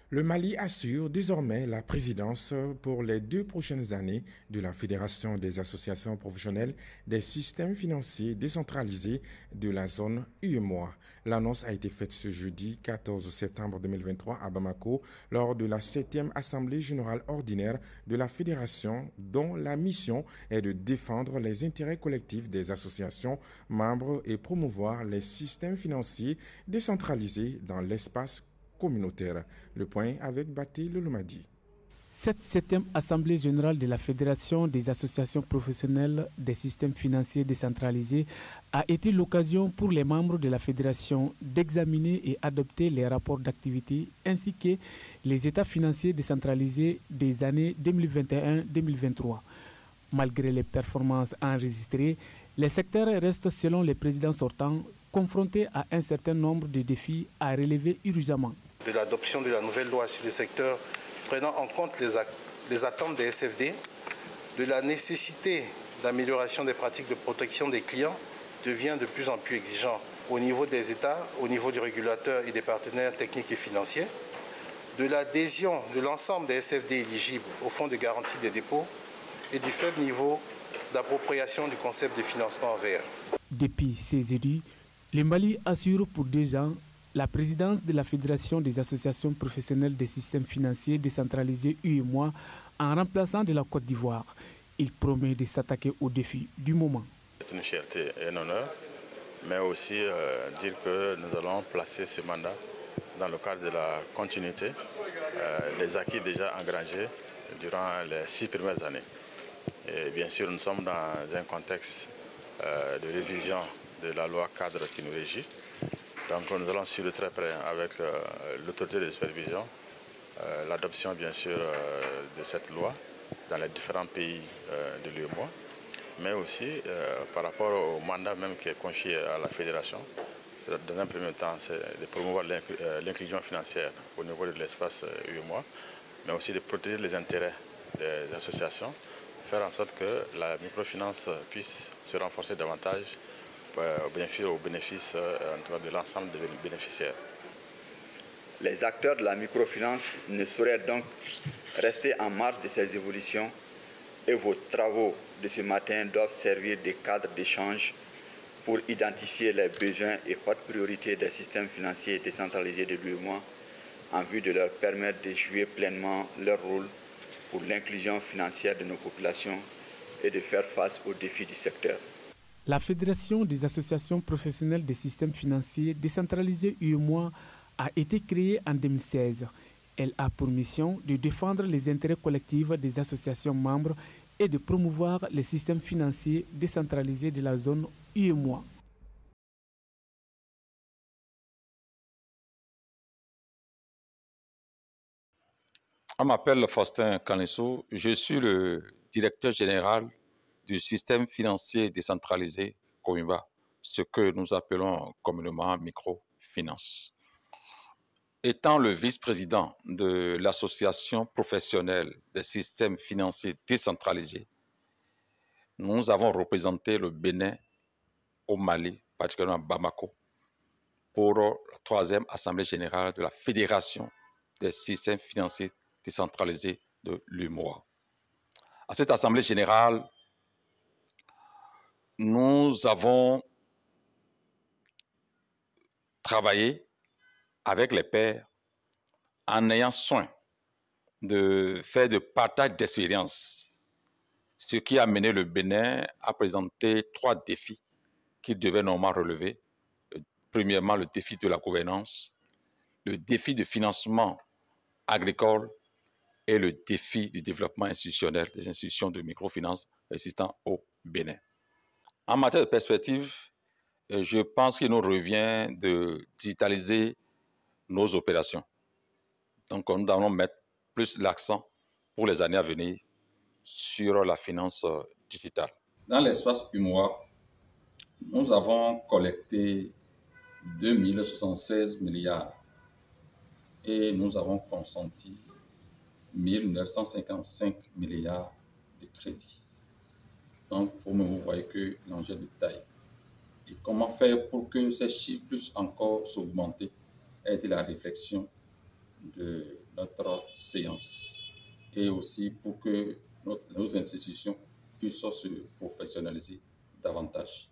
Le Mali assure désormais la présidence pour les 2 prochaines années de la Fédération des associations professionnelles des systèmes financiers décentralisés de la zone UEMOA. L'annonce a été faite ce jeudi 14 septembre 2023 à Bamako lors de la 7e Assemblée générale ordinaire de la Fédération dont la mission est de défendre les intérêts collectifs des associations membres et promouvoir les systèmes financiers décentralisés dans l'espace communautaire. Le point avec Bati Lelomadi. Cette 7e Assemblée générale de la Fédération des associations professionnelles des systèmes financiers décentralisés a été l'occasion pour les membres de la Fédération d'examiner et adopter les rapports d'activité ainsi que les états financiers décentralisés des années 2021-2023. Malgré les performances enregistrées, les secteurs restent, selon les présidents sortants, confrontés à un certain nombre de défis à relever urgemment. De l'adoption de la nouvelle loi sur le secteur prenant en compte les attentes des SFD, de la nécessité d'amélioration des pratiques de protection des clients devient de plus en plus exigeant au niveau des États, au niveau du régulateur et des partenaires techniques et financiers, de l'adhésion de l'ensemble des SFD éligibles au fonds de garantie des dépôts et du faible niveau d'appropriation du concept de financement en VR. Depuis ces élus, le Mali assure pour 2 ans la présidence de la Fédération des associations professionnelles des systèmes financiers décentralisés UEMOA en remplaçant de la Côte d'Ivoire. Il promet de s'attaquer aux défis du moment. C'est une fierté et un honneur, mais aussi dire que nous allons placer ce mandat dans le cadre de la continuité des acquis déjà engrangés durant les 6 premières années. Et bien sûr, nous sommes dans un contexte de révision de la loi cadre qui nous régit. Donc nous allons suivre de très près avec l'autorité de supervision l'adoption bien sûr de cette loi dans les différents pays de l'UEMOA, mais aussi par rapport au mandat même qui est confié à la fédération. Dans un premier temps, c'est de promouvoir l'inclusion financière au niveau de l'espace UEMOA, mais aussi de protéger les intérêts des associations, faire en sorte que la microfinance puisse se renforcer davantage au bénéfice de l'ensemble des bénéficiaires. Les acteurs de la microfinance ne sauraient donc rester en marge de ces évolutions et vos travaux de ce matin doivent servir de cadre d'échange pour identifier les besoins et hautes priorités des systèmes financiers décentralisés de l'UEMOA en vue de leur permettre de jouer pleinement leur rôle pour l'inclusion financière de nos populations et de faire face aux défis du secteur. La Fédération des associations professionnelles des systèmes financiers décentralisés UEMOA a été créée en 2016. Elle a pour mission de défendre les intérêts collectifs des associations membres et de promouvoir les systèmes financiers décentralisés de la zone UEMOA. Je m'appelle Faustin Kanissou, je suis le directeur général du système financier décentralisé Coimba, ce que nous appelons communément microfinance. Étant le vice-président de l'association professionnelle des systèmes financiers décentralisés, nous avons représenté le Bénin au Mali, particulièrement à Bamako, pour la 3e Assemblée générale de la Fédération des systèmes financiers décentralisés de l'UEMOA. À cette Assemblée générale, nous avons travaillé avec les pairs en ayant soin de faire de partage d'expérience, ce qui a mené le Bénin à présenter 3 défis qu'il devait normalement relever. Premièrement, le défi de la gouvernance, le défi de financement agricole et le défi du développement institutionnel des institutions de microfinance existant au Bénin. En matière de perspective, je pense qu'il nous revient de digitaliser nos opérations. Donc, nous allons mettre plus l'accent pour les années à venir sur la finance digitale. Dans l'espace UEMOA, nous avons collecté 2076 milliards et nous avons consenti 1955 milliards de crédits. Donc, vous voyez que l'enjeu de taille. Et comment faire pour que ces chiffres puissent encore s'augmenter a été la réflexion de notre séance et aussi pour que nos institutions puissent se professionnaliser davantage.